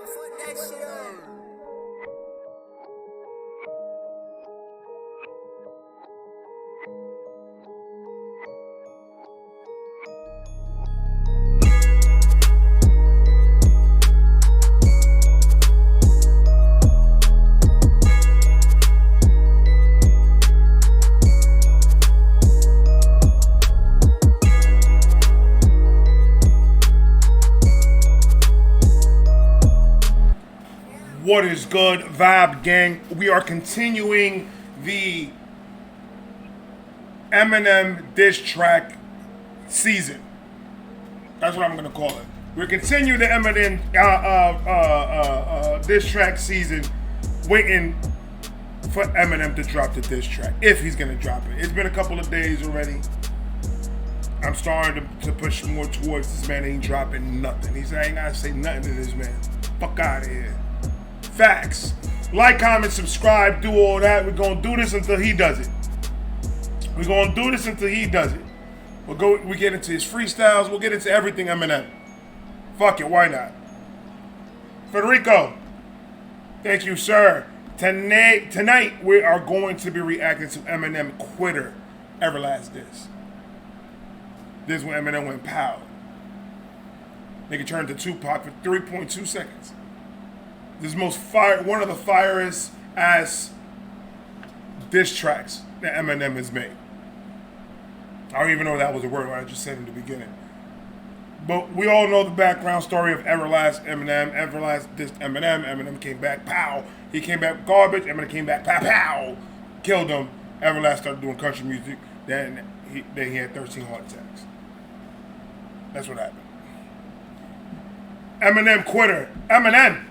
Fuck that shit up. What is good, Vibe Gang? We are continuing the Eminem diss track season. That's what I'm gonna call it. We're continuing the Eminem diss track season, waiting for Eminem to drop the diss track, if he's gonna drop it. It's been a couple of days already. I'm starting to push more towards this man ain't dropping nothing. He said I ain't gotta say nothing to this man. Fuck out of here. Facts. Like, comment, subscribe, do all that. We're gonna do this until he does it. We're gonna do this until he does it. We get into his freestyles. We'll get into everything Eminem. Fuck it, why not? Federico, thank you, sir. Tonight we are going to be reacting to Eminem Quitter, Everlast diss. This is when Eminem went pow. Nigga turned to Tupac for 3.2 seconds. This is one of the firest ass diss tracks that Eminem has made. I don't even know if that was a word I just said in the beginning. But we all know the background story of Everlast, Eminem. Everlast dissed Eminem. Eminem came back, pow. He came back garbage. Eminem came back, pow, pow. Killed him. Everlast started doing country music. Then he had 13 heart attacks. That's what happened. Eminem Quitter. Eminem.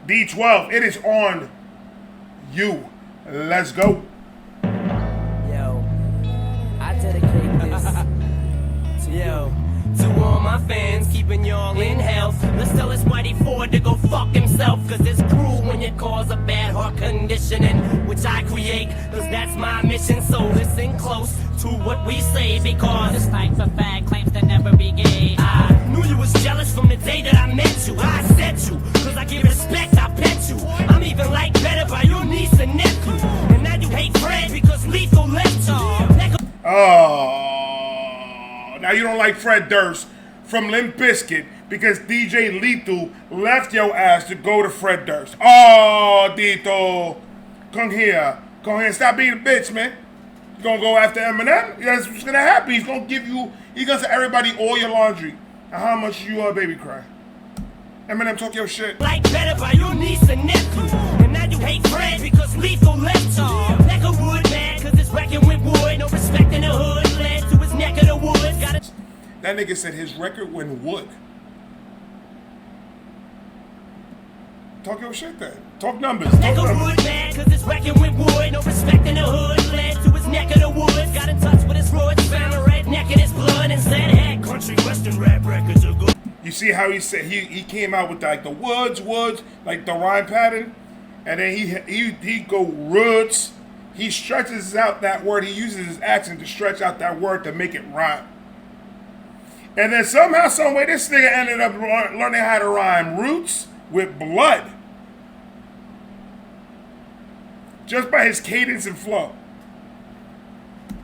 D12, it is on you. Let's go. Yo, I dedicate this to all my fans, keeping y'all in health. Let's tell this Whitey Ford to go fuck himself, cause it's cruel when you cause a bad heart conditioning, which I create, cause that's my mission. So listen close to what we say, because this type of fact claims to never be gay. I knew you was jealous from the day that I met you. I said you, cause I give respect, I pet you. I'm even like better by your niece and nephew. And now you hate Fred because Lethal left you. Oh, now you don't like Fred Durst from Limp Bizkit because DJ Lethal left your ass to go to Fred Durst. Oh, Dito, come here, stop being a bitch, man. You gonna go after Eminem? That's what's gonna happen. He's gonna tell everybody all your laundry and how much you baby cry. Eminem, talk your shit. Like better by your niece and nephew. And now you hate Fred because Lethal left you. Neck of wood, man, cause it's wrecking with wood. No respect in the hood, led to his neck of the woods. That nigga said his record went wood. Talk your shit then. Talk numbers. Neck of wood, man, cause it's wrecking with wood. No respect in the hood, led to his neck of the woods. Got in touch with his roots, found a redneck in his blood, and said, hey, country western rap records are good. You see how he said he came out with like the woods, like the rhyme pattern, and then he go roots. He stretches out that word. He uses his accent to stretch out that word to make it rhyme. And then somehow, some way, this nigga ended up learning how to rhyme roots with blood, just by his cadence and flow.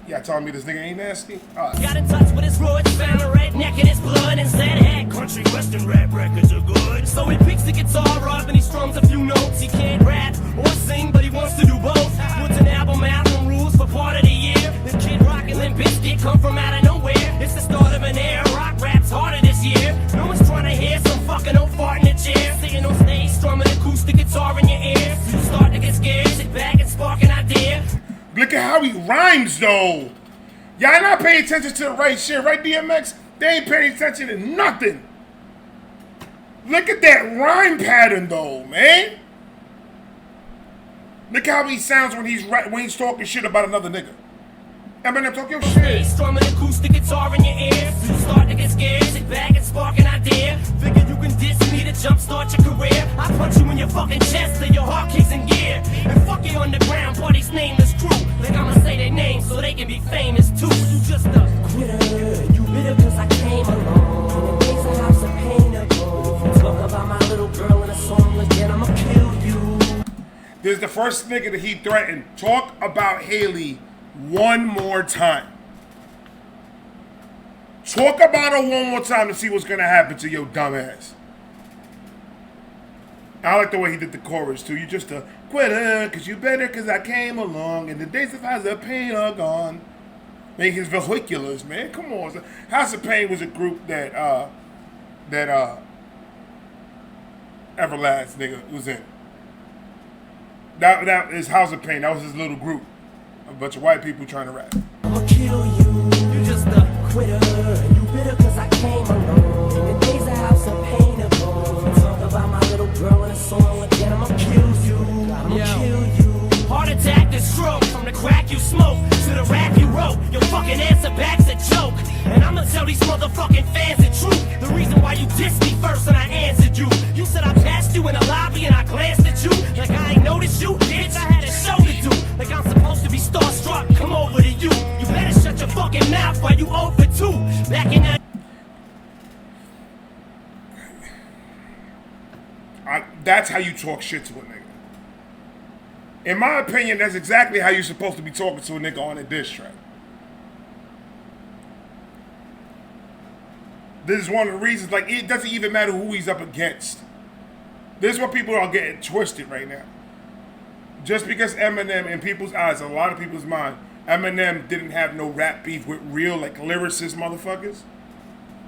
Y'all telling me this nigga ain't nasty? Got in touch with his roots, found a redneck in his blood, and said, hey, country western rap records are good. So he picks the guitar up and he strums a few notes. He can't rap or sing, but he wants to do both. Puts an album out on rules for part of the year. This Kid Rock and Limp Bizkit come from out of nowhere. It's the start of an era. Rock rap's harder this year. No one's trying to hear some fucking old fart in the chair. Sitting on stage, strumming acoustic guitar in your ear. You start to get scared, sit back and spark an idea. Look at how he rhymes, though. Y'all not paying attention to the right shit, right, DMX? They ain't paying attention to nothing. Look at that rhyme pattern, though, man. Look how he sounds when he's talking shit about another nigga. Eminem, talk your shit. Strumming acoustic guitar in your ear. You start to get scared, sit back and spark an idea. Figure you can diss me to jumpstart your career. I punch you in your fucking chest till your heart kicks in gear. And fuck your underground party's nameless crew. Like I'ma say their names so they can be famous too. You just a quitter. You bitter cause I came along. In the days of House of Pain. If you talk about my This is the first nigga that he threatened. Talk about Haley one more time. Talk about her one more time to see what's gonna happen to your dumb ass. I like the way he did the chorus too. You just a quitter, cause you better, cause I came along, and the days of House of Pain are gone. Man, his vehiculars, man. Come on. House of Pain was a group that Everlast nigga was in. That is House of Pain. That was his little group. A bunch of white people trying to rap. I'ma kill you. You just a quitter. You bitter cause I came along. In the days of House of Pain are gone. Talk about my little girl in a song again. I'ma kill you. I'ma kill you. Heart attack to stroke. From the crack you smoke to the rap you wrote. Your fucking answer back's a joke. And I'ma tell these motherfucking fans the truth. The reason why you dissed me first and I answered you. You said I passed you in the lobby and I glanced at you. Like I ain't noticed you, bitch. I had a show to do. Like I'm supposed to be starstruck. Come over to you. You better shut your fucking mouth while you over 2. Back in that. That's how you talk shit to a nigga. In my opinion, that's exactly how you're supposed to be talking to a nigga on a diss track. This is one of the reasons, like, it doesn't even matter who he's up against. This is what people are getting twisted right now. Just because Eminem, in people's eyes, a lot of people's mind, Eminem didn't have no rap beef with real, like, lyricist motherfuckers.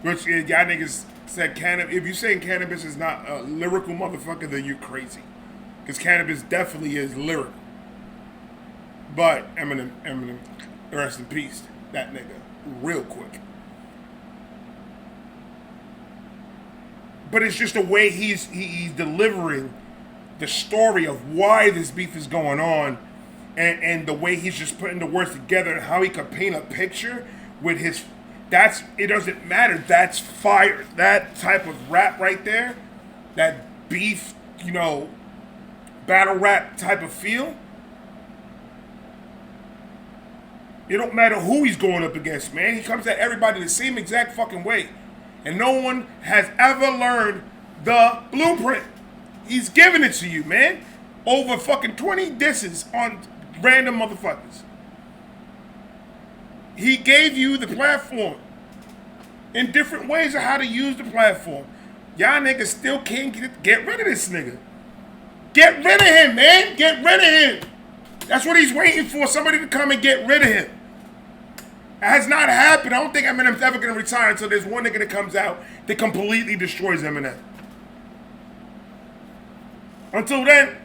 Which, y'all niggas said if you saying Cannabis is not a lyrical motherfucker, then you're crazy. Because Cannabis definitely is lyrical. But Eminem, rest in peace, that nigga, real quick. But it's just the way he's delivering the story of why this beef is going on, and the way he's just putting the words together and how he could paint a picture with his. It doesn't matter. That's fire. That type of rap right there, that beef, battle rap type of feel. It don't matter who he's going up against, man. He comes at everybody the same exact fucking way. And no one has ever learned the blueprint. He's giving it to you, man. Over fucking 20 disses on random motherfuckers. He gave you the platform in different ways of how to use the platform. Y'all niggas still can't get rid of this nigga. Get rid of him, man. Get rid of him. That's what he's waiting for, somebody to come and get rid of him. It has not happened. I don't think Eminem's ever going to retire until there's one nigga that comes out that completely destroys Eminem. Until then,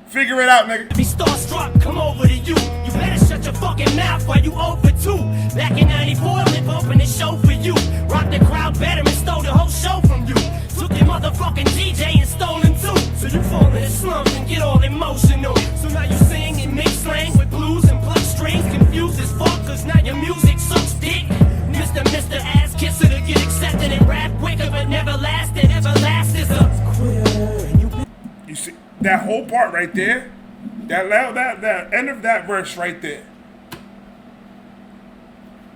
figure it out, nigga. Be starstruck, come over to you. You better shut your fucking mouth while you over 2. Back in 94, Lip opened the show for you. Rocked the crowd better and stole the whole show from you. Took your motherfucking DJ and stole him too. So you fall in the slump and get all emotional. So now you sing and mix slang with blues and pluck strings. Confused as fuck, cause now your music sucks dick. Mr. Ass Kisser to get accepted and rap quicker but never lasted. Everlast is a quitter. You see that whole part right there? That end of that verse right there.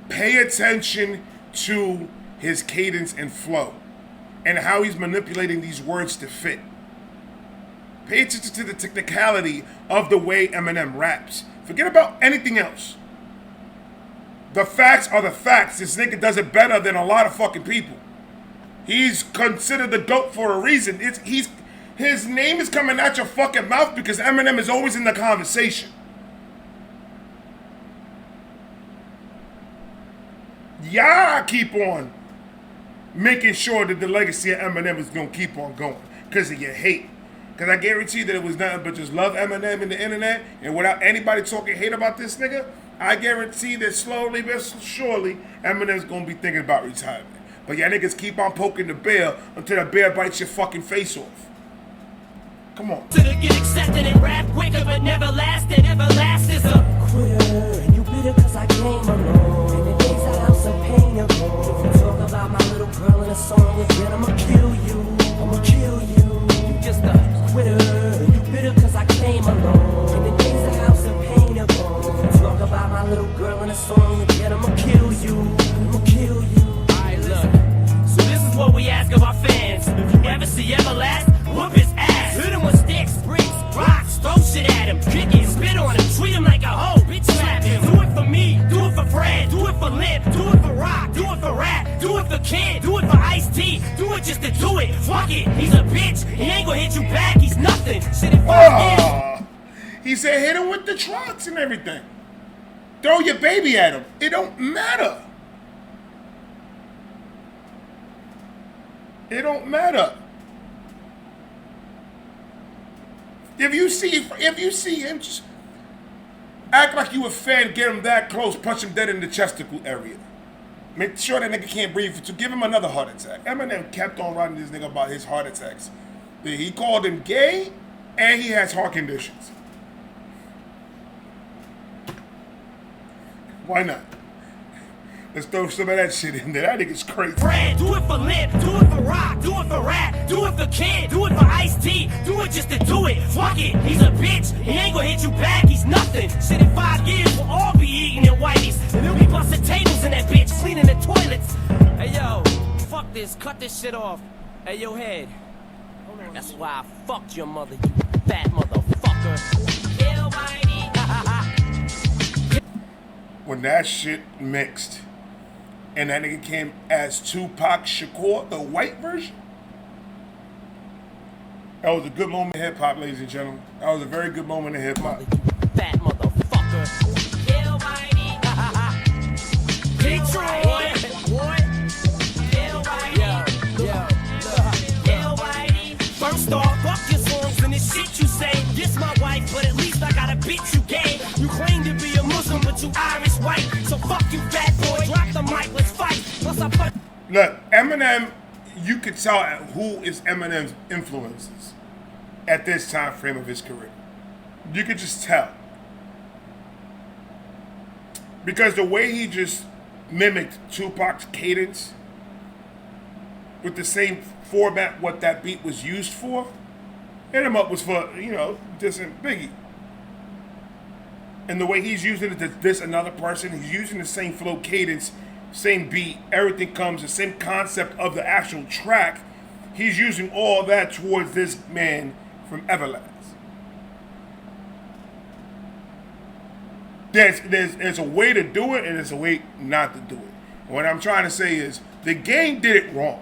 Pay attention to his cadence and flow and how he's manipulating these words to fit. Pay attention to the technicality of the way Eminem raps. Forget about anything else. The facts are the facts. This nigga does it better than a lot of fucking people. He's considered the GOAT for a reason. His name is coming out your fucking mouth because Eminem is always in the conversation. Y'all keep on making sure that the legacy of Eminem is going to keep on going because of your hate. Because I guarantee that it was nothing but just love Eminem and the internet, and without anybody talking hate about this nigga, I guarantee that slowly but surely Eminem's going to be thinking about retirement. But y'all niggas keep on poking the bear until the bear bites your fucking face off. Come on. To get accepted and rap quicker but never lasted. Everlast is a quitter. And you bitter cause I came along. In the days of House of Pain are gone. If you talk about my little girl in a song again, I'ma kill you. I'ma kill you. You just a quitter. And you bitter cause I came along. In the days of House of Pain are gone. If you talk about my little girl in a song again, I'ma kill you. I'ma kill you. Alright, look. So this is what we ask of our fans. If you ever see Everlast, whoop his ass. Hit him with sticks, bricks, rocks, Fuck it, he's a bitch. He ain't gonna hit you back. He's nothing. Shit in 5 years. He said hit him with the trucks and everything. Throw your baby at him. It don't matter. It don't matter. If you see him, just act like you a fan, get him that close, punch him dead in the chesticle area. Make sure that nigga can't breathe. To give him another heart attack. Eminem kept on writing this nigga about his heart attacks. He called him gay, and he has heart conditions. Why not? Let's throw some of that shit in there. That nigga's crazy. Fred, do it for Lip, do it for Rock, do it for Rap, do it for Kid, do it for Ice-T, do it just to do it. Fuck it, he's a bitch, he ain't gonna hit you back, he's nothing. Shit in 5 years, we'll all be eating at Whitey's, and they'll be busting tables in that bitch, cleaning the toilets. Hey yo, fuck this, cut this shit off. Hey yo, head. That's why I fucked your mother, you fat motherfucker. Kill Whitey. When that shit mixed, and that nigga came as Tupac Shakur, the white version. That was a good moment in hip hop, ladies and gentlemen. That was a very good moment in hip hop. Fat motherfucker. Kill Whitey. Detroit. What? Kill Whitey. Kill Whitey. First off, fuck your songs and the shit you say. This my wife, but at least I got a bitch you gay. You claim to be a Muslim, but you Irish white. So fuck you, fat boy. Drop the mic, let's fight. Look, Eminem, you could tell who is Eminem's influences at this time frame of his career. You could just tell. Because the way he just mimicked Tupac's cadence with the same format what that beat was used for, Hit 'Em Up was for, dissing Biggie. And the way he's using it to diss another person, he's using the same flow cadence, same beat, everything comes, the same concept of the actual track. He's using all that towards this man from Everlast. There's a way to do it, and there's a way not to do it. And what I'm trying to say is, the game did it wrong.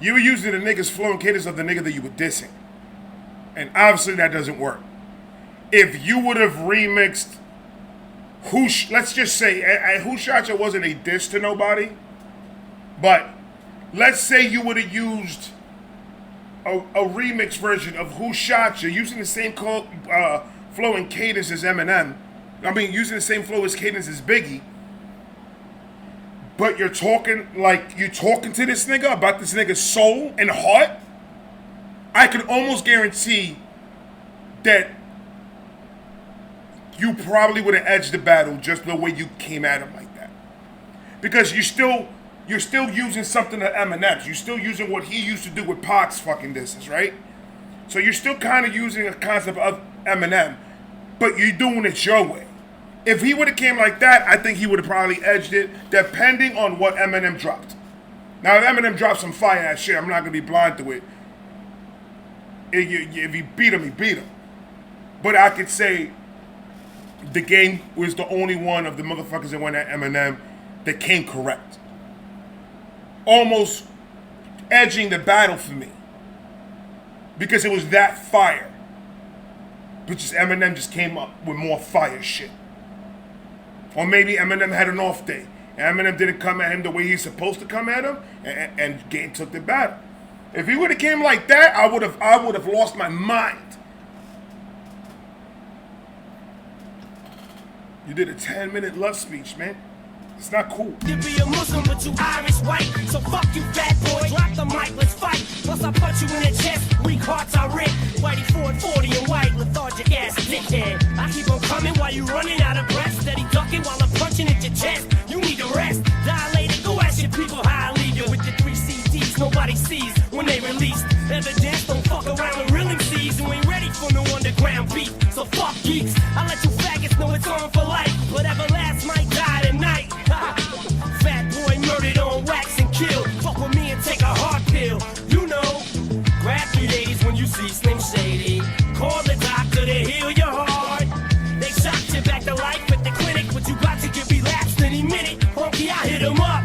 You were using the nigga's flow and cadence of the nigga that you were dissing. And obviously that doesn't work. If you would have remixed let's just say, Who Shot Ya wasn't a diss to nobody, but let's say you would have used a remix version of Who Shot Ya using the same flow and cadence as Eminem. Using the same flow as cadence as Biggie. But you're talking to this nigga about this nigga's soul and heart. I can almost guarantee that you probably would have edged the battle just the way you came at him like that. Because you're still using something of Eminem's. You're still using what he used to do with Pac's fucking disses, right? So you're still kind of using a concept of Eminem, but you're doing it your way. If he would have came like that, I think he would have probably edged it, depending on what Eminem dropped. Now, if Eminem dropped some fire ass shit, I'm not gonna be blind to it. If he beat him, he beat him. But I could say the Game was the only one of the motherfuckers that went at Eminem that came correct. Almost edging the battle for me. Because it was that fire. But just Eminem just came up with more fire shit. Or maybe Eminem had an off day. And Eminem didn't come at him the way he's supposed to come at him, and Game took the battle. If he would have came like that, I would have lost my mind. You did a 10-minute love speech, man. It's not cool. You be a Muslim, but you Irish white. So fuck you, fat boy. Drop the mic, let's fight. Plus I punch you in the chest. Weak hearts are ripped. Whitey 440 and white, lethargic ass dickhead. I keep on coming while you running out of breath. Steady ducking while I'm punching at your chest. You need to rest. Dilated, go ask your people how I leave you with the 3 CDs nobody sees when they release. Evidence, don't fuck around with real MCs who ain't ready for no underground beef. So fuck geeks. I let you faggots know it's on for life. But Everlast might die tonight. Fat boy murdered on wax and kill. Fuck with me and take a heart pill. You know, grab 3 days when you see Slim Shady. Call the doctor to heal your heart. They shot you back to life at the clinic, but you got to get relapsed any minute. Honky, I hit him up.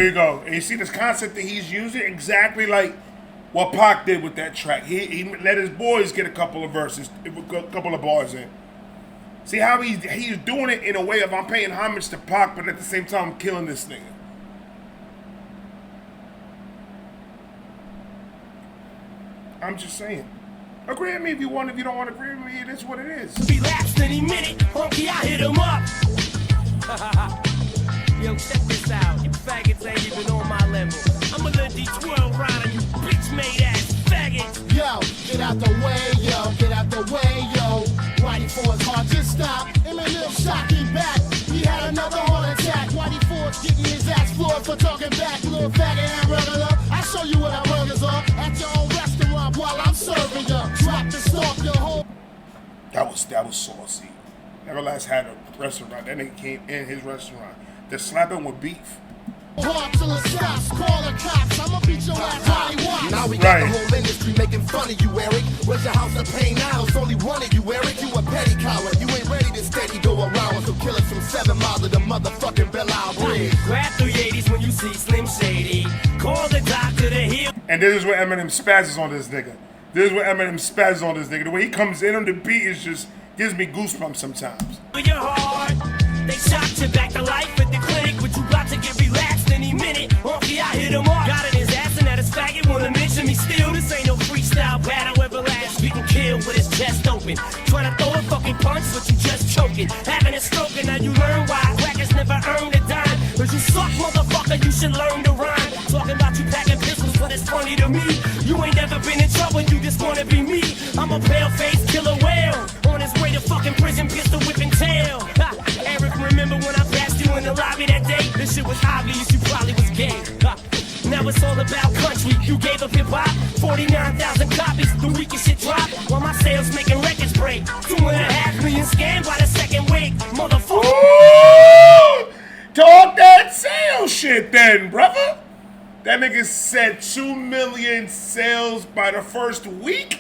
There you go. And you see this concept that he's using exactly like what Pac did with that track. He let his boys get a couple of verses, a couple of bars in. See how he's doing it in a way of I'm paying homage to Pac, but at the same time I'm killing this nigga. I'm just saying. Agree with me if you want. If you don't want to agree with me, it is what it is. Relapsed any minute, funky, I hit him up. Yo, check this out. You faggots ain't even on my level. I'm a little D12 rider, you bitch-made ass faggots. Yo, get out the way, yo, get out the way, yo. Whitey Ford's heart just stopped. Eminem shot him back. He had another heart attack. Whitey Ford's getting his ass floored for talking back. Little faggot hamburger up. I show you what our burgers are at your own restaurant while I'm serving you. Drop the stalk your whole. That was saucy. Everlast had a restaurant. That nigga came in his restaurant. They're slapping with beef. Hard till it stops, call the cops. I'ma beat your ass how he wants. Now we got the whole industry making fun of you, Eric. Where's your house of pain now? It's only one of you, Eric. You a petty coward. You ain't ready to steady go around. So kill us from 7 miles of the motherfucking Belle Isle Bridge. Grab 380s when you see Slim Shady. Call the doctor to heal. And this is where Eminem spazzes on this nigga. This is where Eminem spazzes on this nigga. The way he comes in on the beat is just gives me goosebumps sometimes. Your heart. They shot you back to life at the clinic, but you about to get relaxed any minute. Honky, I hit him up. Got in his ass and that his faggot wanna mention me still. This ain't no freestyle battle, Everlast. We can kill with his chest open. Trying to throw a fucking punch, but you just choking. Having a stroke, and now you learn why crackers never earned a dime. Cause you suck, motherfucker, you should learn to rhyme. Talking about you packing pistols, but it's funny to me. You ain't never been in trouble, you just wanna be me. I'm a pale-faced killer whale. On his way to fucking prison, pistol whipping tail. Ha, Eric, remember when I passed you in the lobby that day? This shit was obvious, you probably was gay. Ha, now it's all about country. You gave up hip-hop, 49,000 copies. The weakest shit dropped, while my sales making records break. 2.5 million scammed by the second week, motherfucker. Ooh, talk that sales shit then, brother. That nigga said 2 million sales by the first week.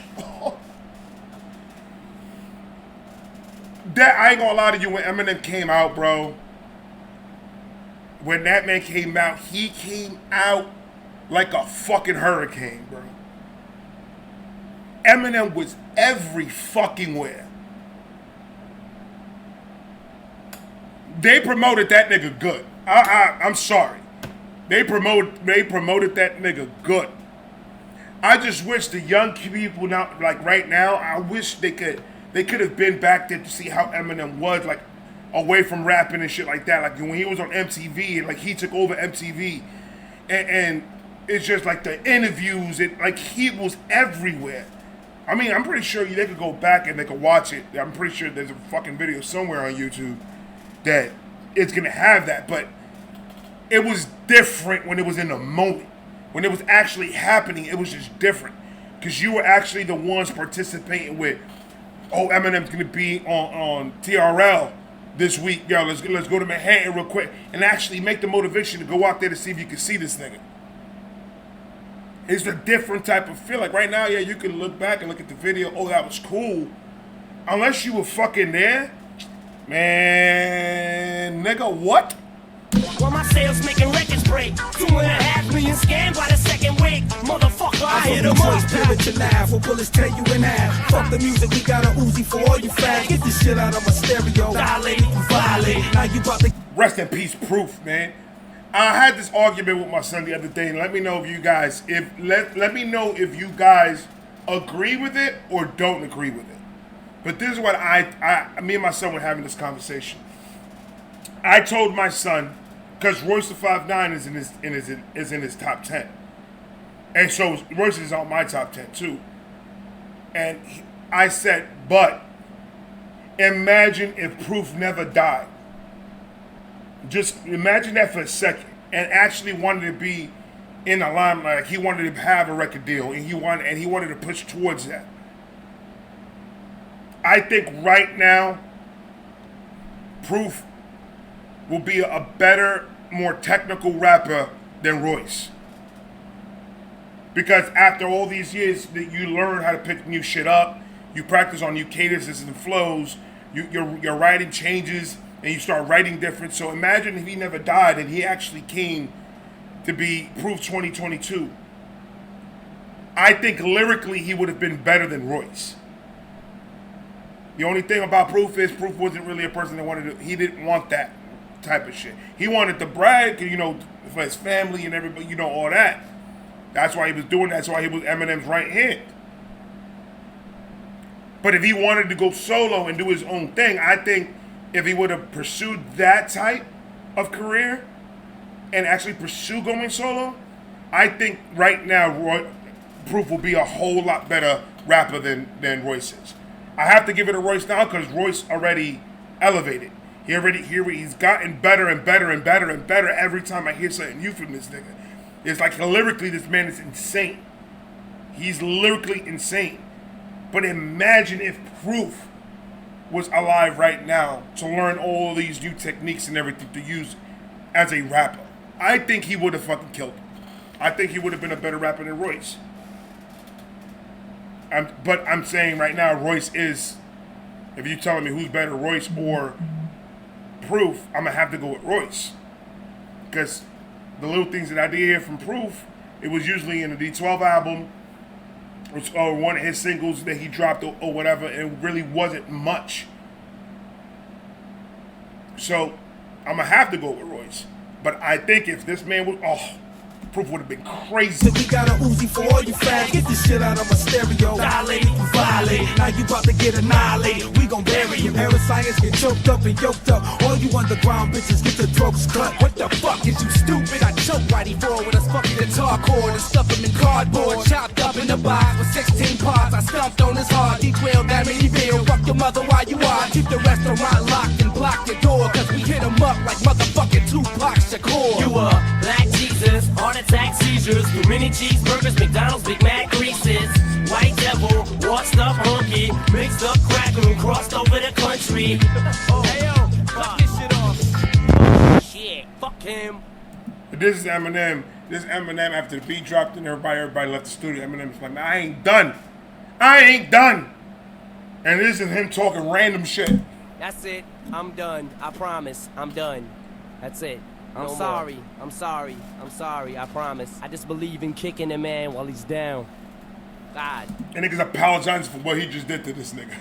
That I ain't gonna lie to you. When Eminem came out, bro, when that man came out, he came out like a fucking hurricane, bro. Eminem was every fucking where. They promoted that nigga good. I'm sorry. They promoted that nigga good. I just wish the young people now, like right now, I wish they could have been back there to see how Eminem was, like away from rapping and shit like that. Like when he was on MTV and like he took over MTV, and it's just like the interviews, like he was everywhere. I mean, I'm pretty sure they could go back and they could watch it. I'm pretty sure there's a fucking video somewhere on YouTube that it's gonna have that, but it was different when it was in the moment. When it was actually happening, it was just different. Because you were actually the ones participating with, oh, Eminem's gonna be on TRL this week. Yo, let's go to Manhattan real quick and actually make the motivation to go out there to see if you can see this nigga. It's a different type of feel. Like right now, yeah, you can look back and look at the video, oh, that was cool. Unless you were fucking there, man, nigga, what? While my sales making records break, 2.5 million scammed by the second week, motherfucker, I hit him up. Pivot to laugh, or bullets tear you in half. Fuck the music, we got a Uzi for all you fags. Get this shit out of my stereo. Dilated, you violated. Now you about to Rest in peace, Proof, man. I had this argument with my son the other day, and let me know if you guys, let me know if you guys agree with it or don't agree with it. But this is what me and my son were having this conversation. I told my son, because Royce the 5'9" is in his top 10, and so Royce is on my top 10 too. And I said, but imagine if Proof never died. Just imagine that for a second, and actually wanted to be in the limelight. He wanted to have a record deal, and he wanted to push towards that. I think right now, Proof will be a better, more technical rapper than Royce. Because after all these years, that you learn how to pick new shit up, you practice on new cadences and flows, your writing changes, and you start writing different. So imagine if he never died and he actually came to be Proof 2022. I think lyrically he would have been better than Royce. The only thing about Proof is Proof wasn't really a person that wanted to, he didn't want that type of shit. He wanted to brag, you know, for his family and everybody, you know, all that. That's why he was doing that. That's why he was Eminem's right hand. But if he wanted to go solo and do his own thing, I think if he would have pursued that type of career and actually pursue going solo, I think right now Proof will be a whole lot better rapper than Royce is. I have to give it to Royce now because Royce already elevated. He's gotten better and better and better and better every time I hear something new from this nigga. It's like lyrically, this man is insane. He's lyrically insane. But imagine if Proof was alive right now to learn all these new techniques and everything to use as a rapper. I think he would have fucking killed him. I think he would have been a better rapper than Royce. But I'm saying right now, Royce is, if you're telling me who's better, Royce or Proof, I'm going to have to go with Royce. Because the little things that I did hear from Proof, it was usually in the D12 album, or one of his singles that he dropped or whatever, and it really wasn't much. So I'm going to have to go with Royce. But I think if this man was, Proof would have been crazy. We got a Uzi for all you fans. Get this shit out of my stereo. Dilate, you violate. Now you about to get annihilated. We gon' bury you. Parasites get choked up and yoked up. All you underground bitches get the throats cut. What the fuck is you stupid? I choke Whitey for with a fucking guitar cord and stuff him in cardboard. Chopped up in the box with 16 parts. I stumped on his heart. Detailed that many bill. Fuck your mother while you are. Keep the restaurant locked and block your door. Cause we hit him up like motherfucking Tupac Shakur. You a black Jesus, heart attack seizures, too many cheeseburgers, McDonald's, Big Mac greases, white devil, washed up hunky, mixed up cracker and crossed over the country. Hey yo, fuck this shit off. Shit, fuck him. But this is Eminem. This is Eminem after the beat dropped and everybody left the studio. Eminem's like, I ain't done. I ain't done. And this is him talking random shit. That's it. I'm done. I promise. I'm done. That's it. I'm sorry. I promise. I just believe in kicking a man while he's down. God. And niggas apologizing for what he just did to this nigga.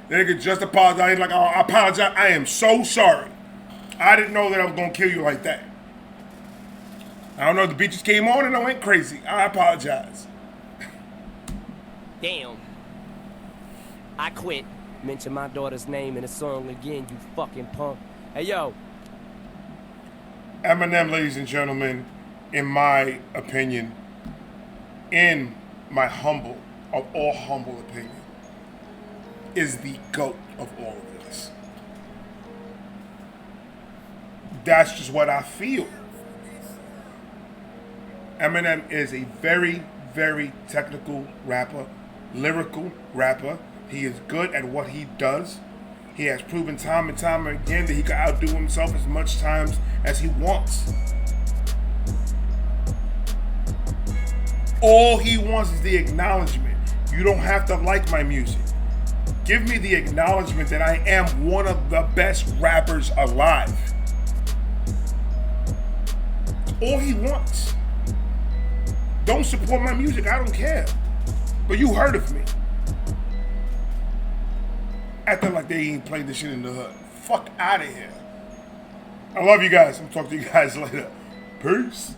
The nigga just apologized. He's like, oh, I apologize. I am so sorry. I didn't know that I was going to kill you like that. I don't know if the beat just came on and I went crazy. I apologize. Damn. I quit. Mention my daughter's name in the song again, you fucking punk. Hey, yo. Eminem, ladies and gentlemen, in my opinion, in my humble opinion, is the GOAT of all of this. That's just what I feel. Eminem is a very, very technical rapper, lyrical rapper. He is good at what he does. He has proven time and time again that he can outdo himself as much times as he wants. All he wants is the acknowledgement. You don't have to like my music. Give me the acknowledgement that I am one of the best rappers alive. All he wants. Don't support my music, I don't care. But you heard of me. Acting like they ain't played this shit in the hood. Fuck out of here. I love you guys. I'm talking to you guys later. Peace.